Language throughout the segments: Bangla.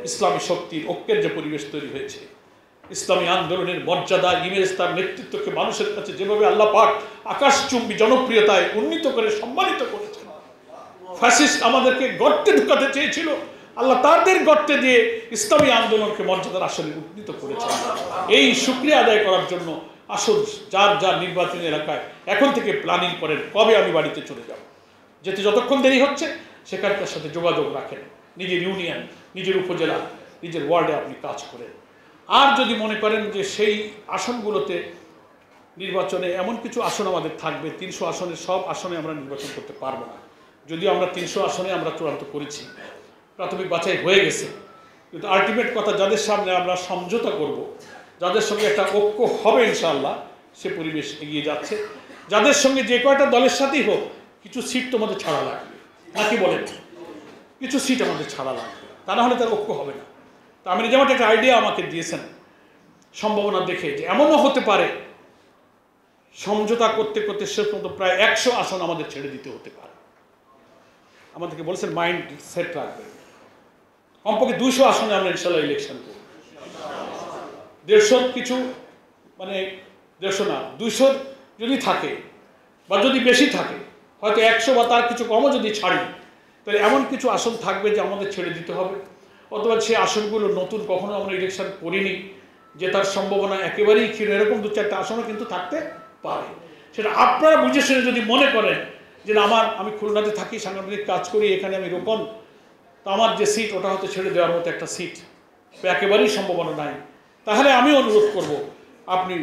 ইসলামী শক্তির ঐক্যের যে পরিবেশ তৈরি হয়েছে, ইসলামী আন্দোলনের মর্যাদা, ইমেজ, তার নেতৃত্বকে মানুষের কাছে যেভাবে আল্লাহ পাক আকাশচুম্বী জনপ্রিয়তায় উন্নীত করে সম্মানিত করেছেন। ফ্যাসিস্ট আমাদেরকে গর্তে ঢুকাতে চেয়েছিল, আল্লাহ তাদের গর্তে দিয়ে ইসলামী আন্দোলনকে মর্যাদার আসনে উন্নীত করেছেন। এই শুকরিয়া আদায় করার জন্য আসুন যার যার নির্বাচনী এলাকায় এখন থেকে প্ল্যানিং করেন, কবে আমি বাড়িতে চলে যাব। যেতে যতক্ষণ দেরি হচ্ছে সেখানকার সাথে যোগাযোগ রাখেন, নিজের ইউনিয়ন, নিজের উপজেলা, নিজের ওয়ার্ডে আপনি কাজ করেন। আর যদি মনে করেন যে সেই আসনগুলোতে নির্বাচনে এমন কিছু আসন আমাদের থাকবে, 300 আসনের সব আসনে আমরা নির্বাচন করতে পারবো না। যদিও আমরা 300 আসনে আমরা চূড়ান্ত করেছি, প্রাথমিক বাছাই হয়ে গেছে, কিন্তু আলটিমেট কথা যাদের সামনে আমরা সমঝোতা করব, যাদের সঙ্গে একটা ঐক্য হবে ইনশাআল্লাহ, সে পরিবেশ এগিয়ে যাচ্ছে। যাদের সঙ্গে যে কয়টা দলের সাথেই হোক কিছু সিট তোমাদের ছাড়া লাগবে, নাকি বলেন? কিছু সিট আমাদের ছাড়া লাগবে, তা না হলে তার ঐক্য হবে না। তা আমি যেমন একটা আইডিয়া আমাকে দিয়েছেন সম্ভাবনা দেখে, যে এমনও হতে পারে সমঝোতা করতে করতে শেষ পর্যন্ত প্রায় 100 আসন আমাদের ছেড়ে দিতে হতে পারে। আমাদেরকে বলেছেন মাইন্ড সেট রাখবে, কমপক্ষে 200 আসনে আমরা ইনশাল্লাহ ইলেকশন করব। 150 কিছু, মানে 150 না, 200 যদি থাকে বা যদি বেশি থাকে, হয়তো 100 বা তার কিছু কমও যদি ছাড়ি, তাহলে এমন কিছু আসন থাকবে যে আমাদের ছেড়ে দিতে হবে। অথবা সেই আসনগুলো নতুন কখনো আমরা ইলেকশন করিনি, যে তার সম্ভাবনা একেবারেই ক্ষীণ, এরকম 2-4টা আসনও কিন্তু থাকতে পারে। সেটা আপনারা বুঝে শুনে যদি মনে করেন যে আমি খুলনাতে থাকি, সাংগঠনিক কাজ করি, এখানে আমি রোপণ, তো আমার যে সিট ওটা হয়তো ছেড়ে দেওয়ার মতো একটা সিট একেবারেই সম্ভাবনা নাই, তাহলে আমি অনুরোধ করব আপনি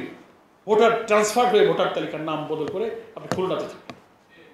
ভোটার ট্রান্সফার হয়ে ভোটার তালিকার নাম বদল করে আপনি খুলনাতে থাকেন।